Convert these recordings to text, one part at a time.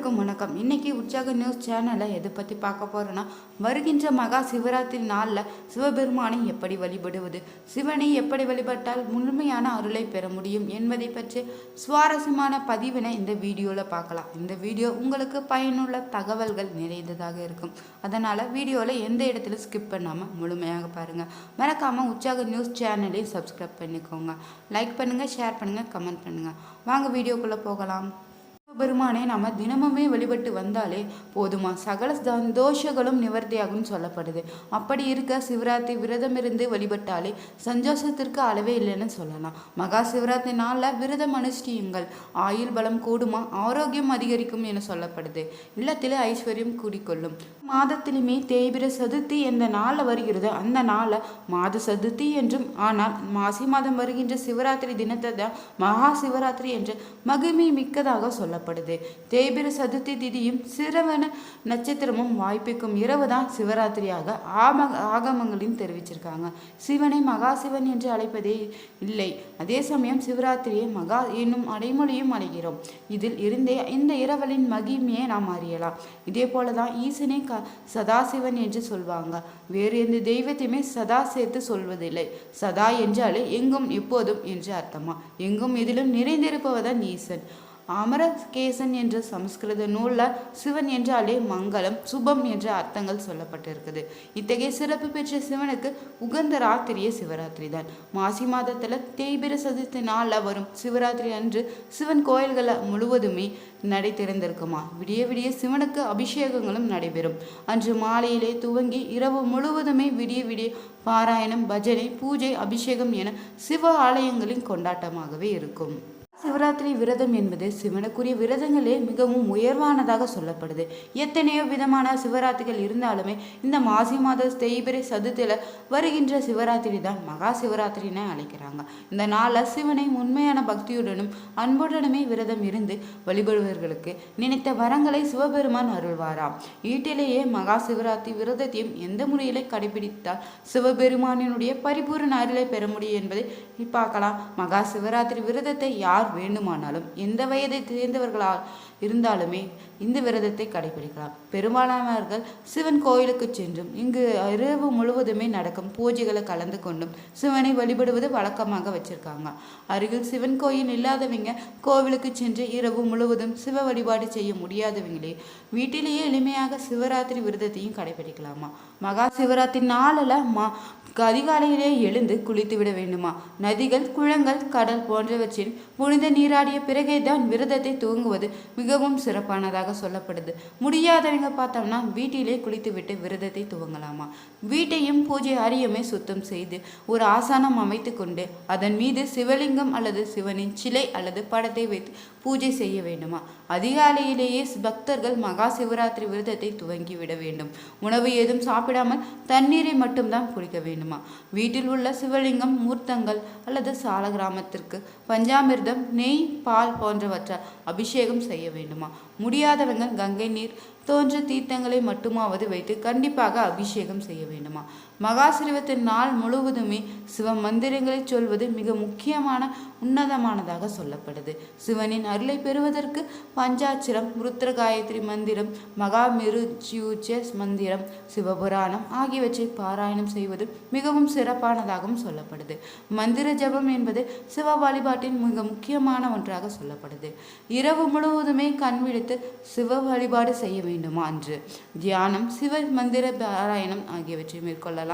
அனைவருக்கும் வணக்கம். இன்னைக்கு உற்சாக நியூஸ் சேனலை எதை பற்றி பார்க்க போகிறோன்னா, வருகின்ற மகா சிவராத்திரி நாளில் சிவபெருமானை எப்படி வழிபடுவது, சிவனை எப்படி வழிபட்டால் முழுமையான அருளை பெற முடியும் என்பதை பற்றி சுவாரஸ்யமான பதிவினை இந்த வீடியோவில் பார்க்கலாம். இந்த வீடியோ உங்களுக்கு பயனுள்ள தகவல்கள் நிறைந்ததாக இருக்கும். அதனால் வீடியோவில் எந்த இடத்துல ஸ்கிப் பண்ணாமல் முழுமையாக பாருங்கள். மறக்காமல் உற்சாக நியூஸ் சேனலையும் சப்ஸ்கிரைப் பண்ணிக்கோங்க. லைக் பண்ணுங்கள், ஷேர் பண்ணுங்கள், கமெண்ட் பண்ணுங்கள். வாங்க வீடியோக்குள்ளே போகலாம். பெருமானை நம்ம தினமுமே வழிபட்டு வந்தாலே போதுமா, சகல சந்தோஷங்களும் நிவர்த்தியாகும் சொல்லப்படுது. அப்படி இருக்க சிவராத்திரி விரதம் இருந்து வழிபட்டாலே சந்தோஷத்திற்கு அளவே இல்லைன்னு சொல்லலாம். மகா சிவராத்திரி நாளில் விரதம் அனுஷ்டியுங்கள், ஆயுள் பலம் கூடுமா, ஆரோக்கியம் அதிகரிக்கும் என சொல்லப்படுது. இல்லத்தில் ஐஸ்வர்யம் கூடிக்கொள்ளும். மாதத்திலுமே தேய்பிர சதுர்த்தி எந்த நாளில் வருகிறது அந்த நாளை மாத சதுர்த்தி என்றும், ஆனால் மாசி மாதம் வருகின்ற சிவராத்திரி தினத்தை தான் மகா சிவராத்திரி என்று மகிமை மிக்கதாக சொல்லப்படுது. தேய்பிர சதுர்த்தி திதியும் சிரவண நட்சத்திரமும் வாய்ப்பிக்கும் இரவு தான் சிவராத்திரியாக ஆகமங்களின் தெரிவிச்சிருக்காங்க. சிவனை மகா சிவன் என்று அழைப்பதே இல்லை. அதே சமயம் சிவராத்திரியை மகா என்னும் அடைமொழியும் அழைக்கிறோம். இதில் இருந்தே இந்த இரவலின் மகிமையை நாம் அறியலாம். இதே போலதான் ஈசனை சதாசிவன் என்று சொல்வாங்க. வேறு எந்த தெய்வத்தையுமே சதா சேர்த்து சொல்வதில்லை. சதா என்றாலே எங்கும் எப்போதும் என்று அர்த்தமா. எங்கும் இதிலும் நிறைந்திருப்பவதான் ஈசன். அமரகேசன் என்ற சமஸ்கிருத நூலில் சிவன் என்றாலே மங்களம், சுபம் என்ற அர்த்தங்கள் சொல்லப்பட்டிருக்குது. இத்தகைய சிறப்பு பெற்ற சிவனுக்கு உகந்த ராத்திரியே சிவராத்திரி தான். மாசி மாதத்தில் தேய்பிர சதுர்த்தி நாளில் வரும் சிவராத்திரி அன்று சிவன் கோயில்களை முழுவதுமே நடை திறந்திருக்குமா. விடிய விடிய சிவனுக்கு அபிஷேகங்களும் நடைபெறும். அன்று மாலையிலே துவங்கி இரவு முழுவதுமே விடிய விடிய பாராயணம், பஜனை, பூஜை, அபிஷேகம் என சிவ ஆலயங்களின் கொண்டாட்டமாகவே இருக்கும். சிவராத்திரி விரதம் என்பது சிவனுக்குரிய விரதங்களே மிகவும் உயர்வானதாக சொல்லப்படுது. எத்தனையோ விதமான சிவராத்திரிகள் இருந்தாலுமே இந்த மாசி மாத தேய்பிரை சதுர்த்தியில் வருகின்ற சிவராத்திரி தான் மகா சிவராத்திரின்னு அழைக்கிறாங்க. இந்த நாளில் சிவனை உண்மையான பக்தியுடனும் அன்புடனுமே விரதம் இருந்து வழிபடுவர்களுக்கு நினைத்த வரங்களை சிவபெருமான் அருள்வாராம். வீட்டிலேயே மகா சிவராத்திரி விரதத்தையும் எந்த முறையிலே கடைபிடித்தால் சிவபெருமானினுடைய பரிபூர்ண அருளை பெற முடியும் என்பதை பார்க்கலாம். மகா சிவராத்திரி விரதத்தை யார் வேண்டுமானாலும் எந்த வயதை தேர்ந்தவர்களால் இருந்தாலுமே இந்த விரதத்தை கடைபிடிக்கலாம். பெரும்பாலானவர்கள் சிவன் கோயிலுக்கு சென்றும் இங்கு இரவு முழுவதுமே நடக்கும் பூஜைகளை கலந்து கொண்டும் சிவனை வழிபடுவது வழக்கமாக வச்சிருக்காங்க. அருகில் சிவன் கோயில் இல்லாதவங்க கோவிலுக்கு சென்று இரவு முழுவதும் சிவ வழிபாடு செய்ய முடியாதவங்களே வீட்டிலேயே எளிமையாக சிவராத்திரி விரதத்தையும் கடைபிடிக்கலாமா. மகா சிவராத்திரி நாளில் அதிகாலையிலே எழுந்து குளித்து விட வேண்டுமா. நதிகள், குளங்கள், கடல் போன்றவற்றில் புனித நீராடிய பிறகே தான் விரதத்தை துவங்குவது மிகவும் சிறப்பானதாக சொல்லப்படுது. முடியாதவங்க பார்த்தோம்னா வீட்டிலே குளித்து விட்டு விரதத்தை துவங்கலாமா. வீட்டையும் பூஜை அறையுமே சுத்தம் செய்து ஒரு ஆசனம் அமைத்து கொண்டு அதன் மீது சிவலிங்கம் அல்லது சிவனின் சிலை அல்லது படத்தை வைத்து பூஜை செய்ய வேண்டுமா. அதிகாலையிலேயே பக்தர்கள் மகா சிவராத்திரி விரதத்தை துவங்கி விட வேண்டும். உணவு ஏதும் சாப்பிடாமல் தண்ணீரை மட்டும்தான் குடிக்க வேண்டுமா. வீட்டில் உள்ள சிவலிங்கம், மூர்த்தங்கள் அல்லது சால கிராமத்திற்கு பஞ்சாமிர்தம், நெய், பால் போன்றவற்றால் அபிஷேகம் செய்ய வேண்டுமா. முடியாதவங்க கங்கை நீர் தோன்ற தீர்த்தங்களை மட்டுமாவது வைத்து கண்டிப்பாக அபிஷேகம் செய்ய வேண்டுமா. மகா சிவத்தின் நாள் முழுவதுமே சிவ மந்திரங்களை சொல்வது மிக முக்கியமான உன்னதமானதாக சொல்லப்படுது. சிவனின் அருளை பெறுவதற்கு பஞ்சாட்சரம், ருத்ர காயத்ரி மந்திரம், மகா மிருத்யுஜ மந்திரம், சிவபுராணம் ஆகியவற்றை பாராயணம் செய்வது மிகவும் சிறப்பானதாகவும் சொல்லப்படுது. மந்திர ஜபம் என்பது சிவ வழிபாட்டின் மிக முக்கியமான ஒன்றாக சொல்லப்படுது. இரவு முழுவதுமே கண் விழித்து சிவ வழிபாடு செய்ய வேண்டுமா. அன்று தியானம், சிவ மந்திர பாராயணம் ஆகியவற்றை மேற்கொள்ளலாம்.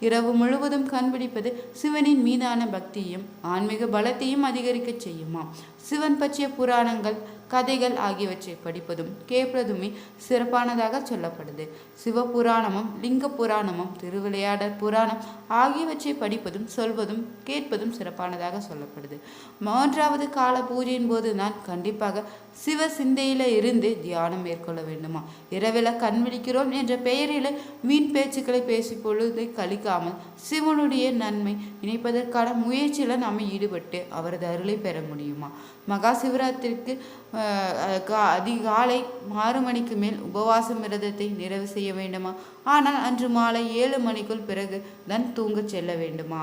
இரவு முழுவதும் கண்பிடிப்பது சிவனின் மீதான பக்தியையும் ஆன்மீக பலத்தையும் அதிகரிக்க செய்யுமா. சிவன் பற்றிய புராணங்கள், கதைகள் ஆகியவற்றை படிப்பதும் கேட்பதுமே சிறப்பானதாக சொல்லப்படுது. சிவபுராணமும் லிங்க புராணமும் திருவிளையாடற் புராணம் ஆகியவற்றை படிப்பதும் சொல்வதும் கேட்பதும் சிறப்பானதாக சொல்லப்படுது. 3வது கால பூஜையின் போது தான் கண்டிப்பாக சிவ சிந்தையில இருந்து தியானம் மேற்கொள்ள வேண்டுமா. இரவில் கண் விழிக்கிறோம் என்ற பெயரில் வீண் பேச்சுக்களை பேசி பொழுதை கழிக்காமல் சிவனுடைய நன்மை நினைப்பதற்கான முயற்சியில் நாம் ஈடுபட்டு அவரது அருளை பெற முடியுமா. மகா சிவராத்திரிக்கு அதிகாலை 6 மணிக்கு மேல் உபவாசம் விரதத்தை நிறைவு செய்ய வேண்டுமா. ஆனால் அன்று மாலை 7 மணிக்குள் பிறகு தான் தூங்கச் செல்ல வேண்டுமா.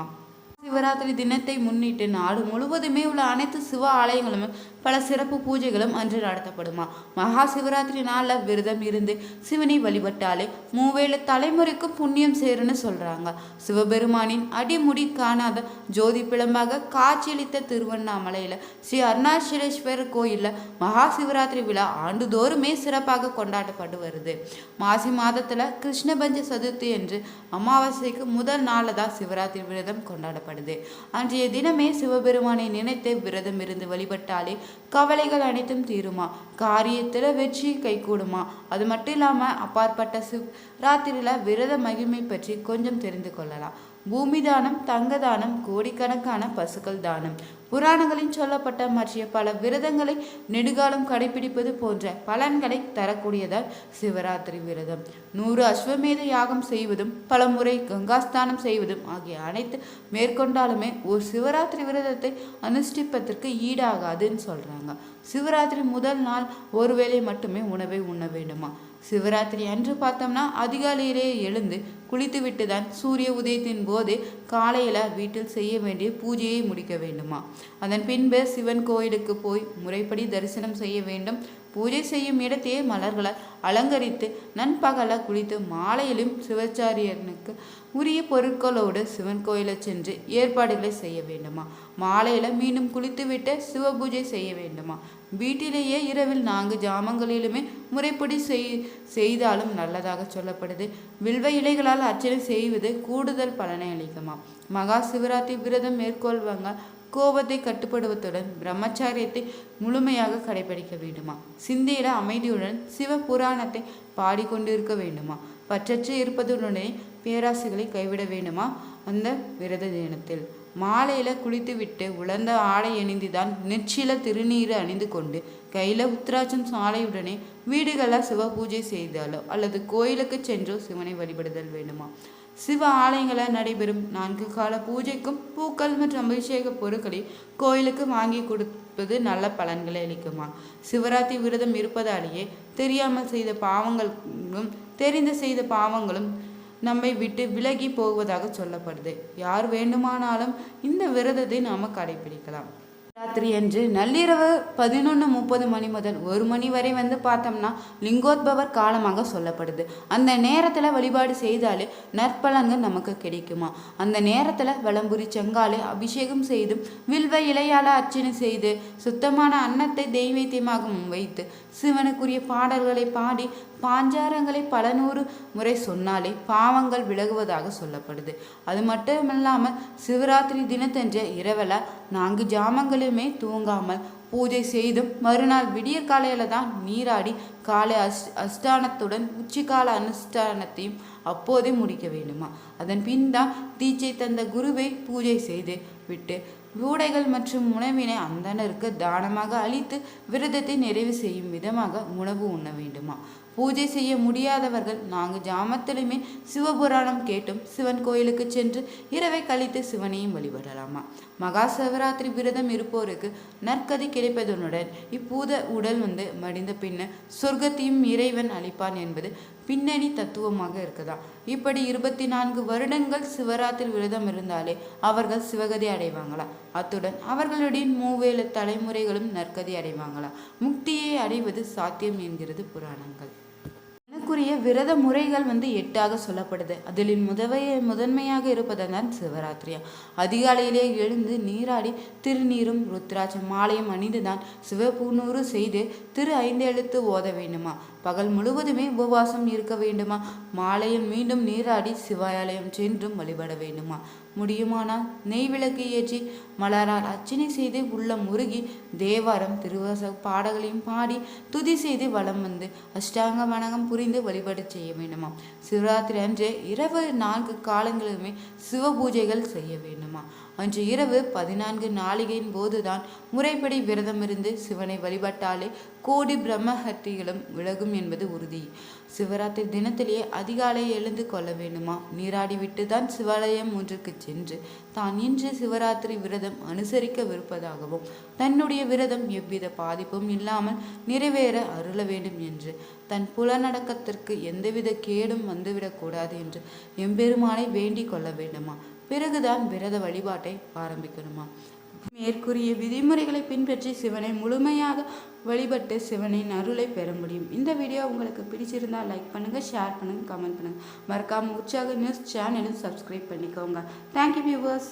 சிவராத்திரி தினத்தை முன்னிட்டு நாடு முழுவதுமே உள்ள அனைத்து சிவ ஆலயங்களும் பல சிறப்பு பூஜைகளும் அன்று நடத்தப்படுமா. மகா சிவராத்திரி நாளில் விரதம் இருந்து சிவனை வழிபட்டாலே மூவேளை தலைமுறைக்கும் புண்ணியம் சேருன்னு சொல்றாங்க. சிவபெருமானின் அடிமுடி காணாத ஜோதி பிளம்பாக காட்சியளித்த திருவண்ணாமலையில ஸ்ரீ அருணாச்சலேஸ்வரர் கோயில்ல மகா சிவராத்திரி விழா ஆண்டுதோறுமே சிறப்பாக கொண்டாடப்பட்டு வருது. மாசி மாதத்துல கிருஷ்ணபஞ்ச சதுர்த்தி என்று அமாவாசைக்கு முதல் நாளதான் சிவராத்திரி விரதம் கொண்டாடப்படுது. அன்றைய தினமே சிவபெருமானை நினைத்து விரதம் இருந்து வழிபட்டாலே கவலைகள் அனைத்தும் தீருமா, காரியத்துல வெற்றி கைகூடுமா. அது மட்டும் இல்லாம அப்பாற்பட்ட சிவராத்திரியில விரத மகிமை பற்றி கொஞ்சம் தெரிந்து கொள்ளலாம். பூமி தானம், தங்க தானம், கோடிக்கணக்கான பசுக்கள் தானம், புராணங்களில் சொல்லப்பட்ட மற்ற பல விரதங்களை நெடுகாலம் கடைபிடிப்பது போன்ற பலன்களை தரக்கூடியதால் சிவராத்திரி விரதம். 100 அஸ்வமேத யாகம் செய்வதும் பல முறை கங்காஸ்தானம் செய்வதும் ஆகிய அனைத்து மேற்கொண்டாலுமே ஒரு சிவராத்திரி விரதத்தை அனுஷ்டிப்பதற்கு ஈடாகாதுன்னு சொல்றாங்க. சிவராத்திரி முதல் நாள் ஒருவேளை மட்டுமே உணவை உண்ண வேண்டுமா. சிவராத்திரி அன்று பார்த்தோம்னா அதிகாலையிலேயே எழுந்து குளித்து விட்டுதான் சூரிய உதயத்தின் போது காலையில வீட்டில் செய்ய வேண்டிய பூஜையை முடிக்க வேண்டுமா. அதன் பின்பு சிவன் கோயிலுக்கு போய் முறைப்படி தரிசனம் செய்ய வேண்டும். பூஜை செய்யும் இடத்தையே மலர்களால் அலங்கரித்து நண்பகல குளித்து மாலையிலும் சிவாச்சாரியனுக்கு உரிய பொருட்களோடு சிவன் கோயிலை சென்று ஏற்பாடுகளை செய்ய வேண்டுமா. மாலையில மீண்டும் குளித்துவிட்டு சிவ பூஜை செய்ய வேண்டுமா. வீட்டிலேயே இரவில் 4 ஜாமங்களிலுமே முறைப்படி செய்தாலும் நல்லதாக சொல்லப்படுது. வில்வ இலைகளால் அர்ச்சனை செய்வது கூடுதல் பலனை அளிக்குமா. மகா சிவராத்திரி விரதம் மேற்கொள்வாங்க கோபத்தை கட்டுப்படுவதுடன் பிரம்மச்சாரியத்தை முழுமையாக கடைபிடிக்க வேண்டுமா. சிந்தையில அமைதியுடன் சிவ புராணத்தை பாடிக்கொண்டிருக்க வேண்டுமா. பற்றற்று இருப்பதுடனே பேராசைகளை கைவிட வேண்டுமா. அந்த விரத தினத்தில் மாலையில குளித்துவிட்டு உலர்ந்த ஆடை அணிந்துதான் நெற்றில திருநீர் அணிந்து கொண்டு கையில உத்திராட்சம் சாலையுடனே வீடுகளில் சிவ பூஜை செய்தாலோ அல்லது கோயிலுக்கு சென்றோ சிவனை வழிபடுதல் வேண்டுமா. சிவ ஆலயங்களில் நடைபெறும் 4 கால பூஜைக்கும் பூக்கள் மற்றும் அபிஷேக பொருட்களை கோயிலுக்கு வாங்கி கொடுப்பது நல்ல பலன்களை அளிக்குமா. சிவராத்திரி விரதம் இருப்பதாலேயே தெரியாமல் செய்த பாவங்களும் தெரிந்து செய்த பாவங்களும் நம்மை விட்டு விலகி போவதாக சொல்லப்படுது. யார் வேண்டுமானாலும் இந்த விரதத்தை நாம கடைபிடிக்கலாம். ராத்திரி அன்று நள்ளிரவு 11:30 மணி முதல் 1 மணி வரை பார்த்தோம்னா லிங்கோத்பவர் காலமாக சொல்லப்படுது. அந்த நேரத்தில் வழிபாடு செய்தாலே நற்பலன்கள் நமக்கு கிடைக்குமா. அந்த நேரத்தில் வலம்புரி செங்காலை அபிஷேகம் செய்து வில்வ இலையால அர்ச்சனை செய்து சுத்தமான அன்னத்தை தெய்வீகமாக வைத்து சிவனுக்குரிய பாடல்களை பாடி பாஞ்சாரங்களை பல 100 முறை சொன்னாலே பாவங்கள் விலகுவதாக சொல்லப்படுது. அது மட்டுமில்லாமல் சிவராத்திரி தினத்தன்று இரவில் 4 ஜாமங்களுமே தூங்காமல் பூஜை செய்தும் மறுநாள் விடியற் காலையில தான் நீராடி காலை அஷ்டானத்துடன் உச்சிக்கால அனுஷ்டானத்தையும் அப்போதே முடிக்க வேண்டுமா. அதன் பின் தான் தீட்சை தந்த குருவை பூஜை செய்து விட்டு ஊடைகள் மற்றும் உணவினை அந்தனருக்கு தானமாக அளித்து விரதத்தை நிறைவு செய்யும் விதமாக உணவு உண்ண வேண்டுமா. பூஜை செய்ய முடியாதவர்கள் 4 ஜாமத்திலுமே சிவபுராணம் கேட்டும் சிவன் கோயிலுக்கு சென்று இரவை கழித்து சிவனையும் வழிபடலாமா. மகா சிவராத்திரி விரதம் இருப்போருக்கு நற்கதி கிடைப்பதனுடன் இப்பூத உடல் மடிந்த பின்ன சொர்க்கத்தையும் இறைவன் அளிப்பான் என்பது பின்னணி தத்துவமாக இருக்குதா. இப்படி 24 வருடங்கள் சிவராத்திரி விரதம் இருந்தாலே அவர்கள் சிவகதி அடைவாங்களா. அத்துடன் அவர்களுடைய 3 தலைமுறைகளும் நற்கதி அடைவாங்களா. முக்தியை அடைவது சாத்தியம் என்கிறது புராணங்கள். எனக்குரிய விரத முறைகள் 8 சொல்லப்படுது. அதில் முதன்மையாக இருப்பதுதான் சிவராத்திரியா. அதிகாலையிலே எழுந்து நீராடி திருநீரும் ருத்ராட்சம் மாலையும் அணிந்துதான் சிவபூநூறு செய்து திரு 5 எழுத்து ஓத வேண்டுமா. பகல் முழுவதுமே உபவாசம் இருக்க வேண்டுமா. மாலையில் மீண்டும் நீராடி சிவாலயம் சென்றும் வழிபட வேண்டுமா. முடியுமானால் நெய் விளக்கு ஏற்றி மலரால் அர்ச்சனை செய்து உள்ளம் முருகி தேவாரம் திருவாசக பாடல்களையும் பாடி துதி செய்து வலம் அஷ்டாங்க வணக்கம் புரிந்து வழிபாடு செய்ய வேண்டுமா. சிவராத்திரி அன்று இரவு 4 காலங்களுமே சிவ பூஜைகள் செய்ய வேண்டுமா. அன்று இரவு 14 நாளிகையின் போதுதான் முறைப்படி விரதம் இருந்து சிவனை வழிபட்டாலே கோடி பிரம்மஹத்திகளும் விலகும் என்பது உறுதி. சிவராத்திரி தினத்திலேயே அதிகாலை எழுந்து கொள்ள வேண்டுமா. நீராடி விட்டுதான் சிவாலயம் ஒன்றுக்கு சென்று தான் இன்று சிவராத்திரி விரதம் அனுசரிக்கவிருப்பதாகவும் தன்னுடைய விரதம் எவ்வித பாதிப்பும் இல்லாமல் நிறைவேற அருள வேண்டும் என்று தன் புலநடக்கத்திற்கு எந்தவித கேடும் வந்துவிடக்கூடாது என்று எம்பெருமானை வேண்டிக் கொள்ள வேண்டுமா. பிறகுதான் விரத வழிபாட்டை ஆரம்பிக்கணுமா. மேற்கூறிய விதிமுறைகளை பின்பற்றி சிவனை முழுமையாக வழிபட்டு சிவனின் அருளை பெற முடியும். இந்த வீடியோ உங்களுக்கு பிடிச்சிருந்தால் லைக் பண்ணுங்கள், ஷேர் பண்ணுங்கள், கமெண்ட் பண்ணுங்கள். மறக்காமல் உற்சாக நியூஸ் சேனலும் சப்ஸ்கிரைப் பண்ணிக்கோங்க. Thank you viewers.